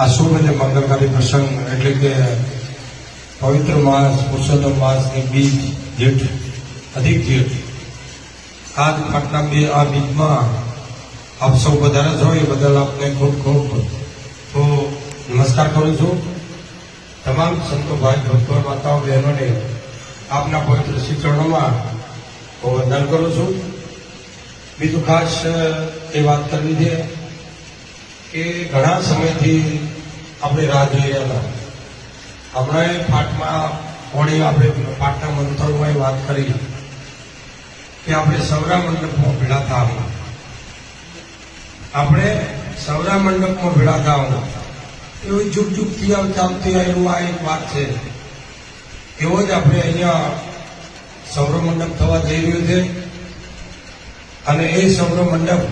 આ શુભ અને મંગળકારી પ્રસંગ એટલે કે પવિત્ર માસ પુરુષોત્તમ માસની બીજ જેઠ અધિક જેઠ આજ પાટના આ બીજમાં આપ સૌ વધારે છો એ બદલ આપને ખૂબ ખૂબ હું નમસ્કાર કરું છું. તમામ સંતો ભાઈ ભક્તો માતાઓ બહેનોને આપના પવિત્ર શ્રી ચરણોમાં હું વંદન કરું છું. બીજું ખાસ એ વાત કરવી છે કે ઘણા સમયથી આપણે રાહ જોઈ રહ્યા હતા. હમણાં પાઠમાં હોળી આપણે પાઠના મંત્રોમાં વાત કરી કે આપણે સૌરા મંડપમાં ભેળા થવા, આપણે સૌરા મંડપમાં ભેળા થવા એવી જુગથી ચાલતી આવેલું આ એક વાત છે. એવો જ આપણે અહીંયા સૌર મંડપ થવા જઈ રહ્યું છે અને એ સૌર મંડપ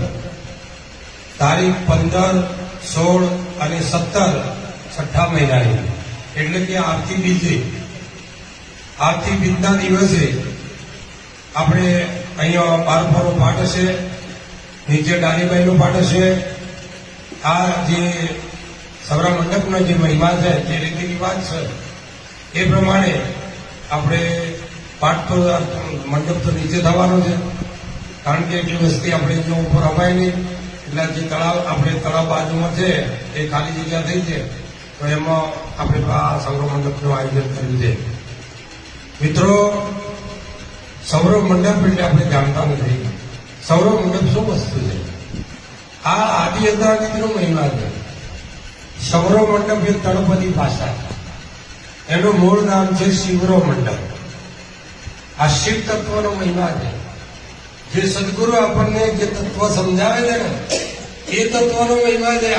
તારીખ 15, 16 અને 17 છઠ્ઠા મહિનાની એટલે કે આરતી બીજના દિવસે આપણે અહીંયા બારફાનો પાઠ હશે, નીચે ડાલીબાઈનો પાઠ હશે. આ જે સૌરા મંડપનો જે મહિમા છે, જે રીતિ રિવાજ છે એ પ્રમાણે આપણે પાઠ તો મંડપ તો નીચે થવાનો છે, કારણ કે એટલી વસ્તી આપણે જો ઉપર અપાય નહીં. એટલે જે તળાવ આપણે તળાવ બાજુમાં છે એ ખાલી જગ્યા થઈ છે, તો એમાં આપણે આ સૌર મંડપનું આયોજન કર્યું છે. મિત્રો, સૌર મંડપ એટલે આપણે જાણતા નથી સૌર મંડપ શું વસ્તુ છે. આ આદિ અનાદિનો મહિમા છે. સૌર મંડપ એ તળપદી ભાષા, એનું મૂળ નામ છે શિવરો મંડપ. આ શિવ તત્વનો મહિમા છે. જે સદગુરુ આપણને જે તત્વ સમજાવે છે ને એ તત્વનો મહિમા છે.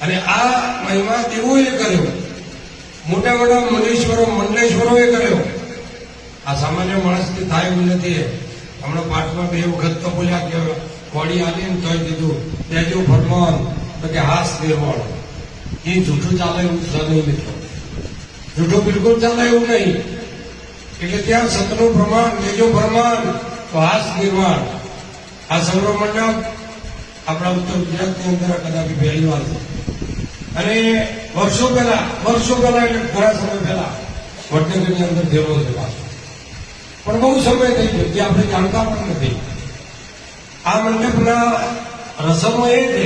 અને આ મહિમા દેવોએ કર્યો, મોટા મોટા મુનીશ્વરો મંડલેશ્વરોએ કર્યો. આ સામાન્ય માણસથી થાય એવું નથી. હમણાં પાઠમાં 2 વખત તો બોલ્યા કે કોડી આવીને તોય દીધું તેજો ફરમાન તો કે હાસ નિર્માણ. એ જૂઠું ચાલે એવું છે નહીં મિત્રો, જૂઠું બિલકુલ ચાલે એવું નહીં. એટલે ત્યાં સતનું પ્રમાણ, તેજો ફરમાન તો હાસ નિર્માણ. આ સૌર મંડપ આપણા ઉત્તર ગુજરાતની અંદર કદાચ પહેલી વાર છે. અને વર્ષો પહેલા એટલે ઘણા સમય પહેલા વડનગરની અંદર થયેલો છે પાછો, પણ બહુ સમય થઈ ગયો જે આપણે જાણતા પણ નથી. આ મંડપના રસમો એ છે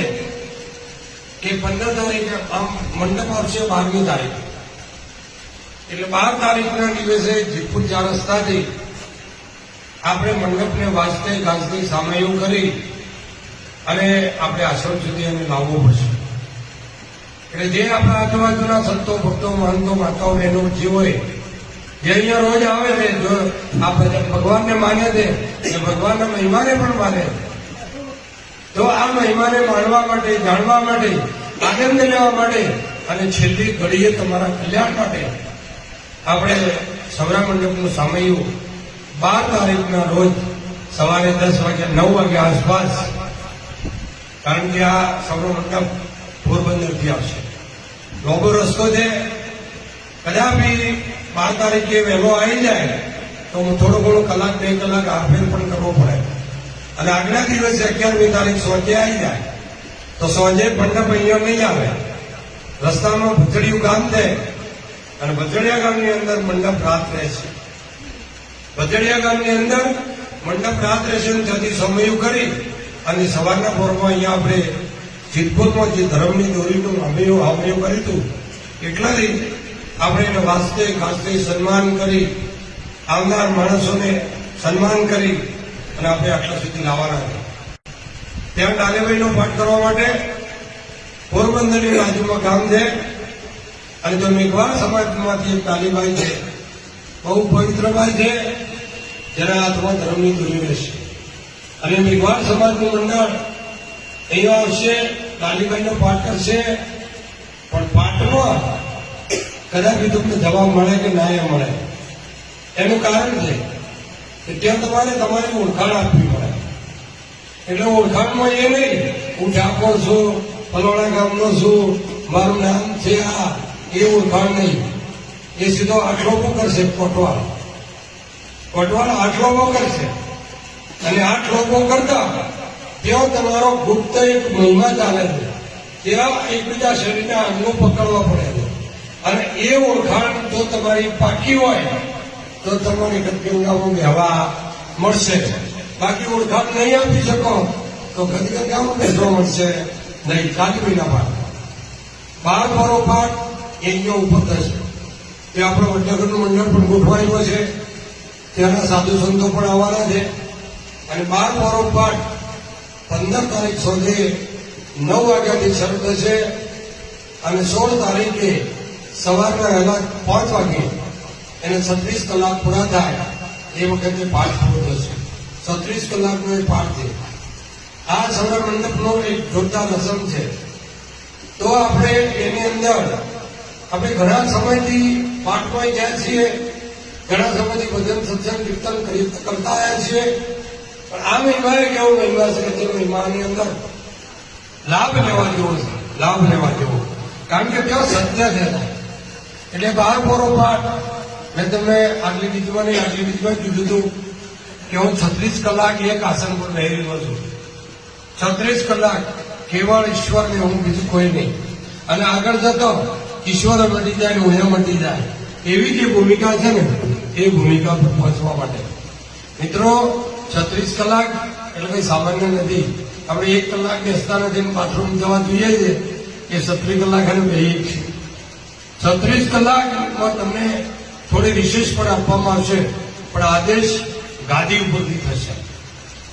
કે 15 તારીખે આમ મંડપ આવશે 12મી તારીખે, એટલે 12 તારીખના દિવસે જીતપુર 4 રસ્તાથી આપણે મંડપને વાજતે ગાજતે સામૈયું કરી અને આપણે આશ્રમ સુધી એને લાવવો પડશે. એટલે જે આપણા આજુબાજુના સંતો ભક્તો મહંતો માતાઓ બહેનો જે હોય જે અહીંયા રોજ આવે છે, જો આપણે ભગવાનને માને છે અને ભગવાનના મહિમાને પણ માને, તો આ મહિમાને માણવા માટે, જાણવા માટે, આનંદ લેવા માટે અને છેલ્લી ઘડીએ તમારા કલ્યાણ માટે આપણે સૌરા મંડપનું સામૈયું 12 તારીખના રોજ સવારે 10 વાગ્યા 9 વાગ્યા આસપાસ, કારણ કે આ સૌર મંડપ પોરબંદરથી આવશે. લોગો રસ્તો છે. કદાપી 12 તારીખે વહેલો આવી જાય તો હું થોડો ઘણો કલાક 2 કલાક આરફેર પણ કરવો પડે. અને આગલા દિવસે 11મી તારીખ સોજે આવી જાય તો સોજે મંડપ અહીંયા નહીં આવે. રસ્તામાં ભજડિયું ગામ છે અને ભજડિયા ગામની અંદર મંડપ રાત રહેશે. ભજડિયા ગામની અંદર મંડપ રાત રહેશે. ત્યાંથી સમયું કરી અને સવારના પોરમાં અહીંયા આપણે જીતપુરમાં જે ધર્મની દોરીનું હામૈયું કર્યું હતું, એટલાથી આપણે એને વાસ્તે ગાસ્તે સન્માન કરી, આવનાર માણસોને સન્માન કરી અને આપણે આટલા સુધી લાવવાના હતા. ત્યાં ડાલેભાઈનો પાઠ કરવા માટે પોરબંદરની બાજુમાં ગામ છે અને જો મેઘવાળ સમાજમાંથી એક ડાલીભાઈ છે, બહુ પવિત્રભાઈ છે, જેના હાથમાં ધર્મની દોરી રહેશે. અને મેઘવાળ સમાજનું મંડળ અહીંયા આવશે, ડાલીભાઈનો પાઠ કરશે. પણ પાઠમાં કદાચ તમને જવાબ મળે કે ના એ મળે, એનું કારણ છે કે ત્યાં તમારી ઓળખાણ આપવી પડે. એટલે ઓળખાણમાં એ નહીં હું ઠાકોર છું, ફલોણા ગામનો છું, મારું નામ છે આ, એ ઓળખાણ નહીં. એ સીધો આટલોપો કરશે. કોટવાળ આટલોપો કરશે અને આટલોપો કરતા ત્યાં તમારો ગુપ્ત એક મહિમા ચાલે છે. ત્યાં એકબીજા શરીરના અંગો પકડવા પડે છે અને એ ઓળખાણ જો તમારી પાકી હોય તો તમને ગદગંગામાં બેહવા મળશે. બાકી ઓળખાણ નહીં આપી શકો તો ગદગંગામાં બેસવા મળશે નહીં. કાલીબીના પાઠ 12 પરો પાઠ એ અહીંયા ઉપર થશે. તે આપણો વડનગરનું મંડળ પણ ગોઠવાયેલો છે, ત્યાંના સાધુ સંતો પણ આવવાના છે. અને 12 પરો પાઠ 15 તારીખ સુધી 9 વાગ્યાથી શરૂ થશે અને 16 તારીખે સવારના વહેલા 5 વાગે એને 36 કલાક પૂરા થાય એ વખતે પાઠ પૂરો થશે. 36 કલાકનો એ પાઠ છે. આ સૌરા મંડપનો એક જોરદાર રસમ છે. તો આપણે એની અંદર આપણે ઘણા સમયથી પાઠમાં ગયા છીએ, ઘણા સમયથી ભજન સત્સંગ કીર્તન કરતા આવ્યા છીએ, પણ આ મહિમા કેવો મહિમા છે કે જે મહિમાની અંદર લાભ લેવા જેવો છે, લાભ લેવા જેવો. કારણ કે ત્યાં સત્ય છે. એટલે 12 પરો પાઠ મેં તમને આગલી બીજમાં નહીં આગલી બીજમાં કીધું હતું કે હું 36 કલાક એક આસન પર રહી રહ્યો છું. 36 કલાક કેવળ ઈશ્વરને, હું બીજું કોઈ નહીં. અને આગળ જતો ઈશ્વર મટી જાય ને હું મટી જાય એવી જે ભૂમિકા છે ને એ ભૂમિકા પર પહોંચવા માટે મિત્રો 36 કલાક એટલે કઈ સામાન્ય નથી. આપણે 1 કલાક બેસતા નથી, બાથરૂમ જવા જોઈએ છે એ 36 કલાક અને બેહીએ છીએ. 36 કલાકમાં તમને થોડી વિશેષ પણ આપવામાં આવશે, પણ આદેશ ગાદી ઉપરથી થશે.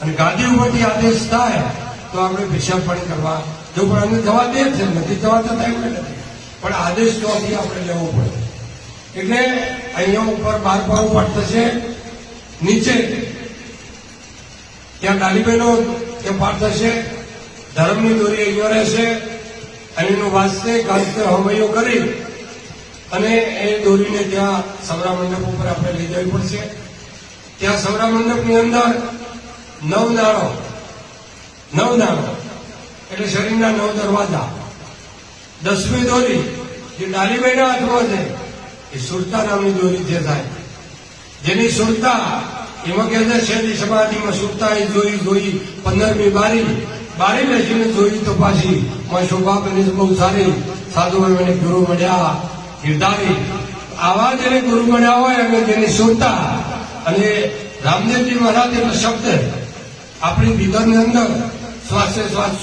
અને ગાદી ઉપરથી આદેશ થાય તો આપણે પેશાબ પાણી કરવા જો પણ અમે જવા દે છે, નથી જવા તો થાય નથી, પણ આદેશ તો આપણે લેવો પડે. એટલે અહીંયા ઉપર 12 પરો પાઠ થશે. નીચે ત્યાં ડાલીબેનો ત્યાં પાઠ થશે. ધર્મની દોરી અહીંયા રહેશે અને એનું વાસ્તે ગાસ્તે હમૈયો કરી અને એ દોરીને ત્યાં સૌરા મંડપ ઉપર આપણે લઈ જવી પડશે. ત્યાં સૌરા મંડપની અંદર 9 નાણો એટલે શરીરના 9 દરવાજા. 10મી દોરી જે ડાલીબાઈના હાથમાં છે એ સુરતા નામની દોરી જે થાય, જેની સુરતા એમાં કહે છે શેરી સમાધિમાં સુરતા એ જોઈ 15મી બારી બેસીને જોઈ તો પાછી માં શોભા બની બહુ સારી. સાધુ મને ગુરુ મળ્યા ગિરધારી. આવા જેને ગુરુ મળ્યા હોય અને જેની સુરતા. અને રામદેવજી મહારાજ એનો શબ્દ આપણી ભીતરની અંદર શ્વાસે શ્વાસ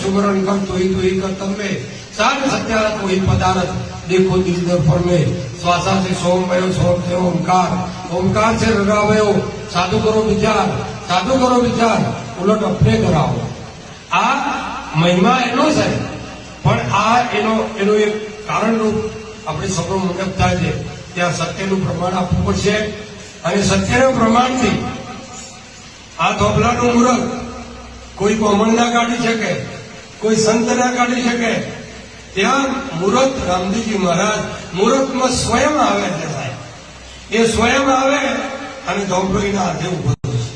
સુમરણ કર તોઈ કર તમે સાર સત્યારત વહી પદારત દેખો દિલ દર પર મેં શ્વાસા से सोम वयो सोम से ओमकार से रगा वयो साधु करो विचार उलट अपने कराओ. આ મહિમા એનો છે, પણ આ એનો એક કારણરૂપ આપણે સૌનો મંડપ થાય છે. ત્યાં સત્યનું પ્રમાણ આપવું પડશે અને સત્યના પ્રમાણથી આ ધોબલાનું મુહૂર્ત કોઈ કોમણ ના કાઢી શકે, કોઈ સંત ના કાઢી શકે. ત્યાં મુહૂર્ત રામદેવજી મહારાજ મુહૂર્તમાં સ્વયં આવે છે સાહેબ. એ સ્વયં આવે અને ધોબલોઈના હાથે ઉભો થશે.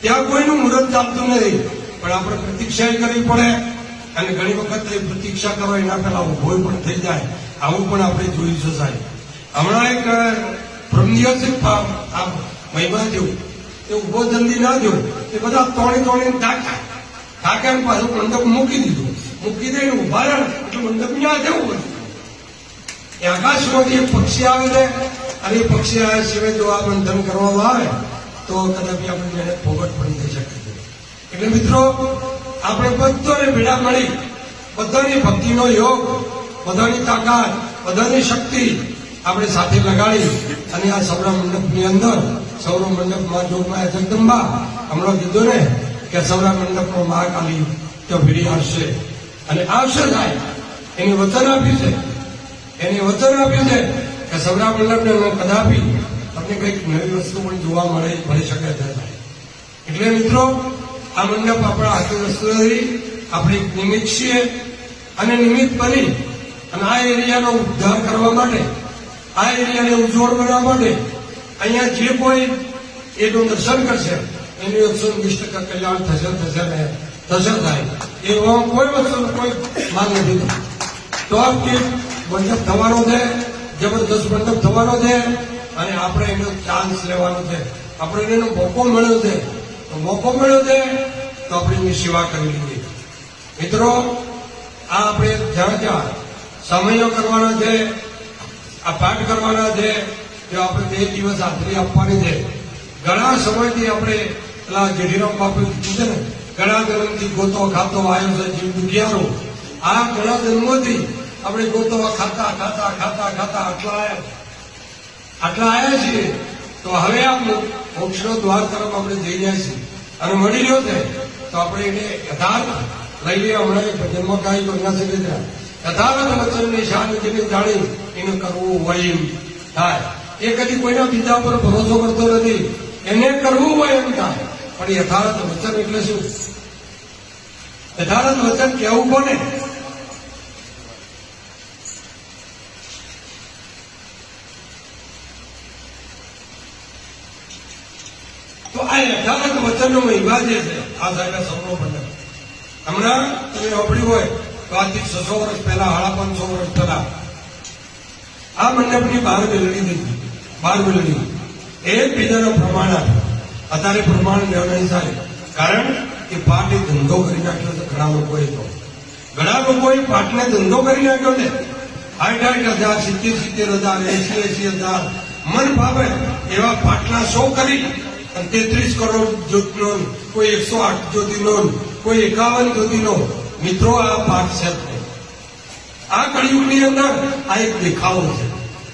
ત્યાં કોઈનું મુહૂર્ત ચાલતું નથી, પણ આપણે પ્રતીક્ષા કરવી પડે અને ઘણી વખત એ પ્રતીક્ષા કરો એના પહેલા ઉભો પણ થઈ જાય. આવું પણ આપણે જોયું છે સાહેબ. હમણાં એક બ્રહ્મદિવસ મહિમા જેવું એ ઉભો જલ્દી ના થયો, એ બધા તોડીને થાકે પાછું મંડપ મૂકી દીધું. મૂકી દઈને ઉભા રહે એટલે મંડપ ત્યાં જવું બધું. એ આકાશમાંથી એક પક્ષી આવે છે અને એ પક્ષી આવ્યા સિવાય જો આ બંધન કરવામાં આવે તો કદાચ આપણી મહેનત ફોગટ પણ થઈ શકે છે. એટલે મિત્રો આપણે બધાને ભેળા મળી બધાની ભક્તિનો યોગ, બધાની તાકાત, બધાની શક્તિ આપણે સાથે લગાડી અને આ સૌરા મંડપની અંદર સૌરો મંડપમાં જોગમાં જગદંબા હમણાં કીધું ને કે સૌરા મંડપનો મહાકાલી ત્યાં ભીડી આવશે અને આવશે થાય એની વચન આપ્યું છે કે સૌરા મંડપને કદાપી તમને કંઈક નવી વસ્તુ પણ જોવા મળી શકે છે. એટલે મિત્રો આ મંડપ આપણા હાથે વસ્તુ નથી, આપણે એક નિમિત્ત છીએ અને નિમિત્ત બની અને આ એરિયાનો ઉદ્ધાર કરવા માટે, આ એરિયાને ઉજ્જવળ બનાવવા માટે અહીંયા જે કોઈ એનું દર્શન કરશે એની 120% કલ્યાણ થશે થાય. એવો કોઈ વસ્તુનો કોઈ માંગ નથી. ટોપ મંડપ થવાનો છે, જબરદસ્ત મંડપ થવાનો છે અને આપણે એનો ચાન્સ લેવાનો છે. આપણે એનો મોકો મળ્યો છે તો આપણે એની સેવા કરવી જોઈએ. મિત્રો આ આપણે જ્યાં જ્યાં સમયો કરવાના છે, આ પાઠ કરવાના છે, જો આપણે 2 દિવસ હાજરી આપવાની છે. ઘણા સમયથી આપણે પેલા જેઠીરામ બાપુ કીધું છે ને, ઘણા જન્મથી ગોતો ખાતો આવ્યો છે જીવ દુખિયારો. આ ઘણા જન્મોથી આપણે ગોતો ખાતા ખાતા ખાતા ખાતા આટલા આવ્યા છીએ. તો હવે આ મોક્ષનો દ્વાર તરફ આપણે જઈ રહ્યા છીએ અને મળી રહ્યો છે. તો આપણે એને યથાર્થ લઈ લઈએ. હમણાં એક ભજનમાં ગાય બગના છે યથાર્થ વચનની શાન જેને જાણી એને કરવું હોય એમ થાય. એ કદી કોઈના બીજા પર ભરોસો કરતો નથી, એને કરવું હોય એમ થાય. પણ યથાર્થ વચન એટલે શું? યથાર્થ વચન કેવું કોને? તો આ યથાર્થ વચનનો મહિમા જે છે, આ સાહેબ સૌનો મંડપ હમણાં તમે સાંભળ્યું હોય તો આજથી 600 વર્ષ પહેલા, 550 વર્ષ પહેલા આ મંડપની બહાર મેળવી દીધી. બહાર મેળવી એકબીજાનો પ્રમાણ આપ્યો. અત્યારે પ્રમાણ લેવા નહીં સાહેબ, કારણ કે પાઠે ધંધો કરી નાખ્યો છે. ઘણા લોકોએ પાઠને ધંધો કરી નાખ્યો છે. 60,000, 70,000, 80,000 મન ભાવે એવા પાટલા 100 કરી 33 કરોડ જ્યોતિનો, કોઈ 108 જ્યોતિનો, કોઈ 51 જ્યોતિનો. મિત્રો, આ પાઠ છે. આ કળિયુગની અંદર આ એક દેખાવો છે.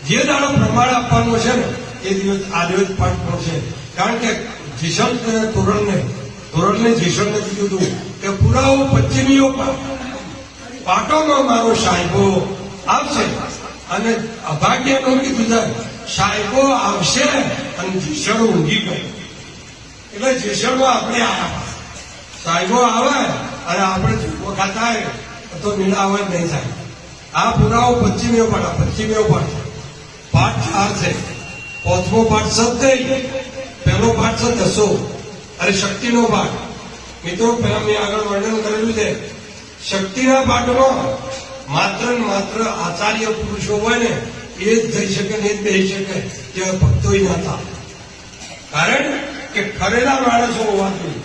જે દાડો પ્રમાણ આપવાનો છે ને એ દિવસ આર્યોજ પાઠ પડશે. કારણ કે જીસણ ધોરણને જીસણને કીધું હતું કે પુરાવો પશ્ચિમીઓ પાટોમાં મારો સાહેબો આવશે. અને અભાગ્યનું કીધું છે સાહેબો આવશે અને જીસણ ઊંઘી ગઈ. એટલે જીસણમાં આપણે આવ્યા, સાહેબો આવે અને આપણે જુઓ ખાતા તો મેળાવે નહીં થાય. આ પુરાવો પશ્ચિમીઓ પાઠ પાઠ 4 છે. 5મો પાઠ સત્ય, પહેલો પાઠ છે દસો અને શક્તિનો પાઠ. મિત્રો, પેલા મેં આગળ વર્ણન કરેલું છે. શક્તિના પાઠમાં માત્ર ને માત્ર આચાર્ય પુરુષો હોય ને એ જ જઈ શકે ને એ જ બેસી શકે, જે ભક્તો નતા. કારણ કે ખરેલા માણસો હોવા જોઈએ,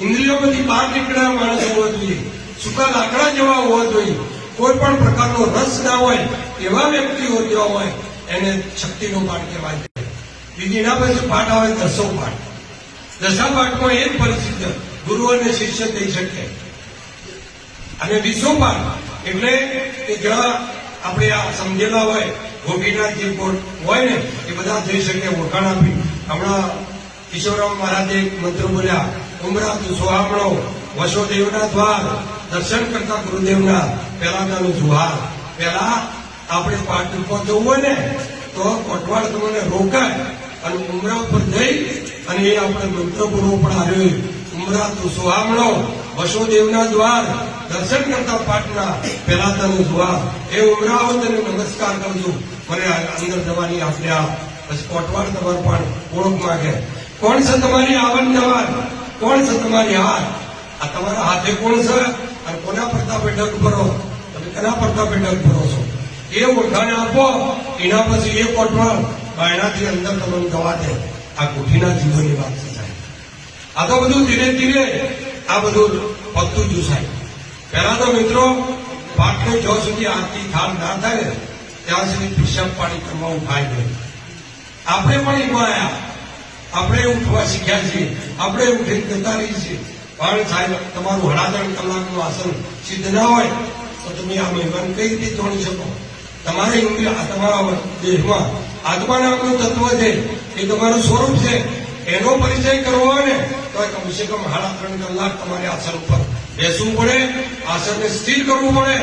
ઇન્દ્રિયોમાંથી બહાર નીકળેલા માણસો હોવા જોઈએ, સૂકા લાકડા જેવા હોવા જોઈએ, કોઈ પણ પ્રકારનો રસ ના હોય એવા વ્યક્તિઓ જેવા હોય એને શક્તિનો પાઠ કહેવાય. બીજી એના પછી પાઠ આવે દસો પાઠ. દસા પાઠમાં એ જ પરિસ્થિતિ ગુરુ અને શિષ્ય થઈ શકે. અને 20 પાઠ એટલે કે જ્યાં આપણે આ સમજેલા હોય ગોપીનાથ જે હોય ને એ બધા જઈ શકે, ઓળખાણ આપી. હમણાં કિશોરરામ મહારાજે એક મંત્ર બોલ્યા, ઉમરા તું સોહામણો વસોદેવના દ્વાર, દર્શન કરતા ગુરુદેવના પહેલાનું જુહાર. પહેલા આપણે પાઠ ઉપર જવું હોય ને તો કોટવાડ તમને રોકાય અને ઉમરા ઉપર જઈ અને એ આપણે મંત્ર બોલવો પણ આવ્યો, ઉમરા તું સોહામણો વસોદેવના દ્વાર, દર્શન કરતા પાઠના પહેલાતાનું જુહાર. એ ઉમરાઓ તેને નમસ્કાર કરજો, મને અંદર જવાની આજ્ઞા. પછી કોટવાડ તમારું પણ ઓળખ માંગે, કોણ છે તમારી આવન જવાન, કોણ છે તમારી હાથ, આ તમારા હાથે કોણ છે અને કોના પ્રતાપે ડગ ભરો, તમે કોના પ્રતાપે ડગ ભરો છો એ ઓળખાણ આપો. એના પછી એ કોટવાડ બાયણાથી અંદર તમને જવા દે. આ કોઠીના જીવનની વાત છે સાહેબ. આ તો બધું ધીરે ધીરે આ બધું પતતું જુસાય. પહેલા તો મિત્રો પાઠને જ્યાં સુધી આરતી થાળ ના થાય ને ત્યાં સુધી પિશાબ પાણી કરવા ઉઠાય નહીં. આપણે પણ એમાં આવ્યા, આપણે ઉઠવા શીખ્યા છીએ, આપણે ઉઠીને જતા રહીએ છીએ. પણ સાહેબ, તમારું 3.5 કલાકનું આસન સિદ્ધ ના હોય તો તમે આ મહેમાન કઈ રીતે જોડી શકો? તમારે તમારા દેહમાં આત્મા નામનું તત્વ છે, એ તમારું સ્વરૂપ છે, એનો પરિચય કરવો હોય ને તો કમસે કમ 3.5 કલાક તમારે આસન ઉપર બેસવું પડે, આસનને સ્થિર કરવું પડે.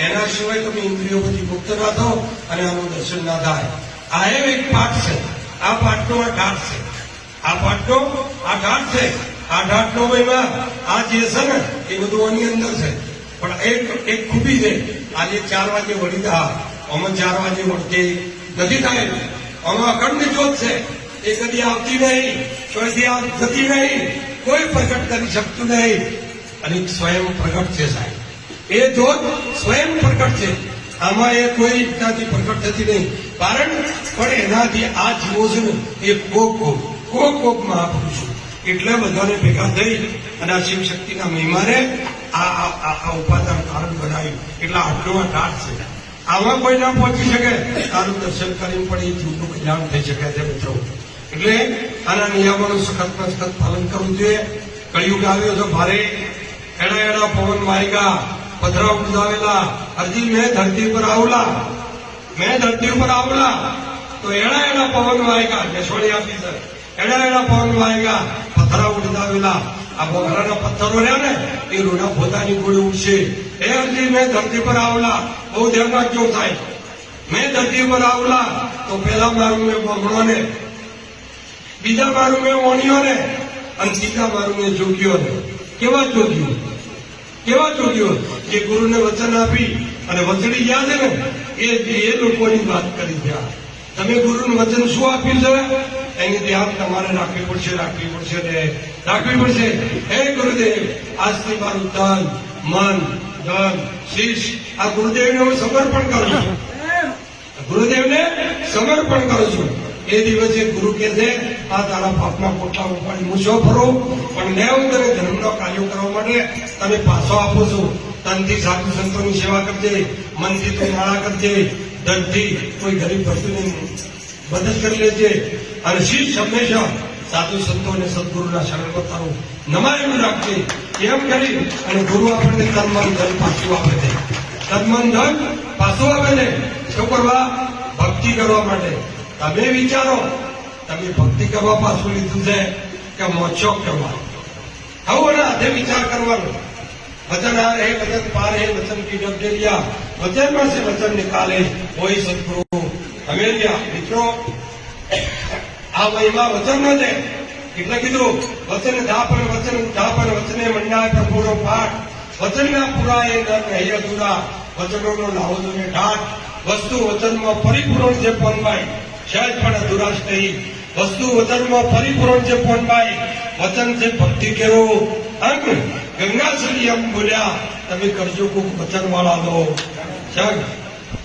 એના સિવાય તમે ઇન્દ્રિયોમાંથી મુક્ત ના થાઓ અને આનું દર્શન ના થાય. આ એક પાઠ છે. આ પાઠનો આ ઘાટ છે. આ પાઠનો આ ઘાટ છે. આ ઘાટનો મહિમા આ જે છે ને એ બધું આની અંદર છે. પણ એક ખૂબી છે. આજે 4 વાગે વળી દા, અમે 4 વાગે વળતી નથી થાય. આમાં અખંડ જ્યોત છે, એ કદી આવતી નહીં, કોઈથી જતી નહીં, કોઈ પ્રગટ કરી શકતું નહીં. અને સ્વયં પ્રગટ છે સાહેબ. એ જ્યોત સ્વયં પ્રગટ છે. આમાં એ કોઈ રીતનાથી પ્રગટ થતી નહીં. કારણ પણ એનાથી આ જીવો છે ને એ કોક મહાપુરુષો એટલે બધાને ભેગા થઈ અને આ શિવશક્તિના મહિમાને આ ઉપાદાન કારણ બનાવ્યું. એટલે આટલું આ ઢાટ છે. આમાં કોઈ ના પહોંચી શકે, તારું દર્શન કરીને પણ એ જીવનું કલ્યાણ થઈ શકે છે મિત્રો. એટલે આના નિયમોનું સખતમાં સખત પાલન કરવું જોઈએ. કળિયુગ આવ્યો છે ભારે, એડા એડા પવન વાયગા, પથરા ઉડાવેલા, હજી મેં ધરતી પર આવલા, મેં ધરતી ઉપર આવલા તો એડા એડા પવન વાયગા, બેસવાડી આપી સર, એડા એડા પવન વાયગા, પથરા ઉડાવેલા. આ બોગરાના પથ્થરો રહ્યા ને એ રૂડા પોતાની ગોળી ઉડશે. એ હજી મેં ધરતી પર આવલા, બહુ ધ્યાન રાખજો થાય. મેં ધરતી પર આવલા તો પેલા મારું મેં બોગડોને, બીજા મારું મેં ઓણીઓને, અને ત્રીજા મારું મેં જોગીઓને. કેવા જોગ્યો, કેવા જોગ્યો જે ગુરુને વચન આપી અને વચડી ગયા છે ને એ લોકોની વાત કરી ત્યાં. તમે ગુરુનું વચન શું આપ્યું છે એની ધ્યાન તમારે રાખવી પડશે, રાખવી પડશે ને રાખવી પડશે. હે ગુરુદેવ, આજથી મારું તન, મન, ધન, શીશ આ ગુરુદેવને હું સમર્પણ કરું છું. ગુરુદેવને સમર્પણ કરું છું. એ દિવસે ગુરુ કે છે આ તારા પાપના પોટલા ઉપાડી હું શું ફરું, પણ મેં હું તને ધર્મનો કાર્યો કરવા માટે તને પાછો આપું છું. તનથી સાધુ સંતોની સેવા કરજે, મનથી તું માળા કરજે, ધનથી કોઈ ગરીબ ભક્તોની મદદ કરી લેજે, અને શીશ હંમેશા સાધુ સંતો અને સદગુરુના શરણમાં તારું નમાયેલું રાખજે. એમ કરી અને ગુરુ આપણને તન મન ધન પાછું આપે છે. તન મન ધન પાછું આપે છે. શું કરવા? ભક્તિ કરવા માટે. તમે વિચારો, તમે ભક્તિ કરવા પાછું લીધું છે કે મોક્ષો કરવા? આવું ને આધે વિચાર કરવાનો. વચન આ હે વચન પાર હે વચન કી ડબડેલિયા, વચનમાં છે વચન નિકાલે હોય સદગુરુ. હવે મિત્રો આ મહિમા વચનનો છે. એટલે કીધું વચન ધાપન વચન ધાપન વચને મંડાય પ્રભુનો પાઠ, વચનના પુરાય નર નહીં અધૂરા, વચનોનો લાવો જોને ઢાટ. વસ્તુ વચનમાં પરિપૂર્ણ છે પોનભાઈ, સહેજ પણ અધુરાશ નહીં. વસ્તુ વચનમાં પરિપૂર્ણ છે પોનભાઈ, વચન છે ભક્તિ કેરો અંગ. ગંગાશ્રી એમ બોલ્યા તમે કરજો કોક વચન વાળા લો સંગ.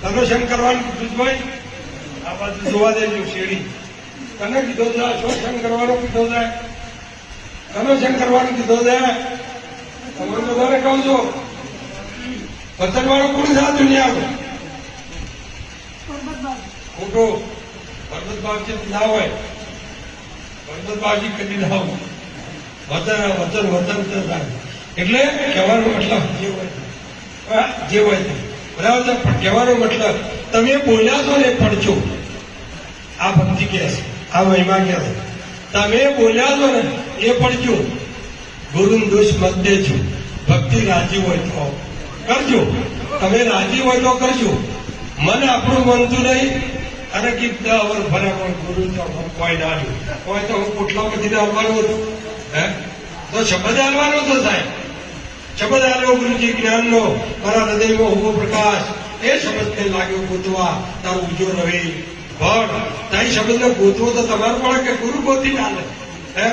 તમે સંગ કરવાનું કીધું ભાઈ, આ બાજુ જોવા દેજો શેરી. તને કીધો છે શું સંગ કરવાનો કીધો છે? તમે સંગ કરવાનું કીધો છે? તમે બધાને કહું છો વચન વાળો કોણ છે આ દુનિયામાં? ખોટો પરબતબાજી ના હોય, પરબતબાજી કરી ના હોય. વચન વચન વચન થાય. એટલે કહેવાનો મતલબ જે હોય તે બરાબર છે. પણ કહેવાનો મતલબ તમે બોલ્યા છો ને પડજો. આ ભક્તિ કહે છે, આ મહિમા કહે છે. તમે બોલ્યા છો ને એ પડજો. ગુરુને દોષ મત દેજો. ભક્તિ રાજી હોય તો કરજો, તમે રાજી હોય તો કરજો. મને આપણું મનતું નહીં અને કીધા અવર ભરે પણ ગુરુ તો કોઈ ના આવ્યું કોઈ તો હું પોટલા બધીને આવવાનું હતું. હે તો શબ્દ હાલવાનો તો સાહેબ, શબ્દ હાલ્યો ગુરુજી જ્ઞાનનો, મારા હૃદયમાં ઉભો પ્રકાશ. એ શબ્દને લાગ્યો ગોતવા તારું ઉજો રહે ભણ. તારી શબ્દને ગોતવો તો તમારે પડે કે ગુરુ ગોતી ના લે? હે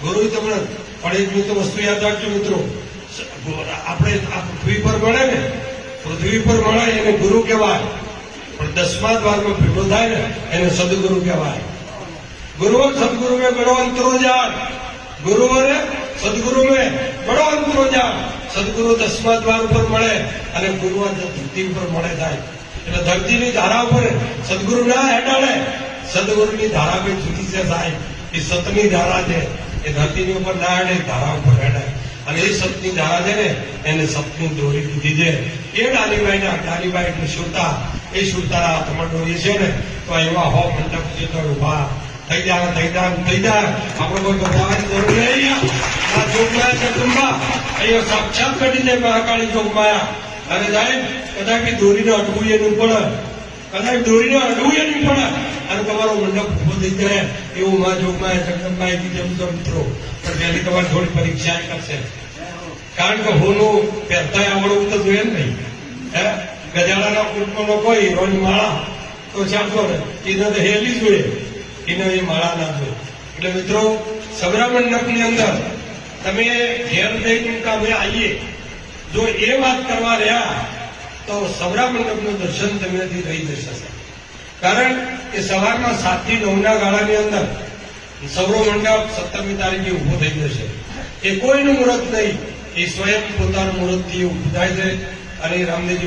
ગુરુ તમને પણ એક તો વસ્તુ યાદ રાખજો મિત્રો, આપણે આ પૃથ્વી પર મળે ને, પૃથ્વી પર મળે એને ગુરુ કહેવાય, પણ 10મા દ્વારમાં ભેટો થાય ને એને સદગુરુ કહેવાય. गुरु और सदगुरु में बड़ो अंतरो जान, गुरु और सदगुरु में बड़ो अंतरो जान. सदगुरु 10મા દ્વાર ઉપર મળે અને ગુરુ ધરતી ઉપર મળે થાય. એટલે ધરતીની ધારા ઉપર સદગુરુ ના હેડાડે, સદગુરુની ધારા પર જુદી છે સાહેબ. એ સતની ધારા છે, એ ધરતીની ઉપર ના હેડે, ધારા ઉપર હેડે. અને એ સતની ધારા છે ને એને સતની દોરી દીધી છે. એ ડાલીબાઈ એટલે સુરતા, એ સુરતાના હાથમાં દોરી છે ને તો એવા હો મંડપ છે તો ઉભા થઈ જાય આપણે કોઈ બતાવવાની જરૂર નહીં. આ જોગમાયા જગદંબા અહીંયા સાક્ષાત કરી દે મહાકાળી જોગમાયા. અને સાહેબ કદાચ દોરીને અડવું એ નહીં પડે, કદાચ દોરીને અડવું એ નહીં પડે અને તમારો મંડપ ઉભો થઈ જાય એવું માં જોગમાયા જગદંબાએ કીધું. તો મિત્રો પણ પહેલી તમારે થોડી પરીક્ષા કરશે, કારણ કે હોનું પહેરતા આવડવું તો જોઈએ ને નહીં. હે ગજાડાના કુટુંબનો કોઈ હીરોની માળા તો ચાલતો ને, એને તો હેલી જોઈએ, એને એ માળા ના જોઈએ. એટલે મિત્રો સબરા મંડપની અંદર તમે ઘેર જઈને અમે આવીએ જો એ વાત કરવા રહ્યા તો સબરા મંડપનું દર્શન તમેથી રહી જશે. કારણ કે સવારના 7 થી 9ના ગાળાની અંદર સૌરો મંડપ 17મી તારીખે ઉભો થઈ જશે. એ કોઈનું મુહૂર્ત નહીં, એ સ્વયં પોતાનું મુહૂર્તથી ઉભું થાય છે અને રામદેવજી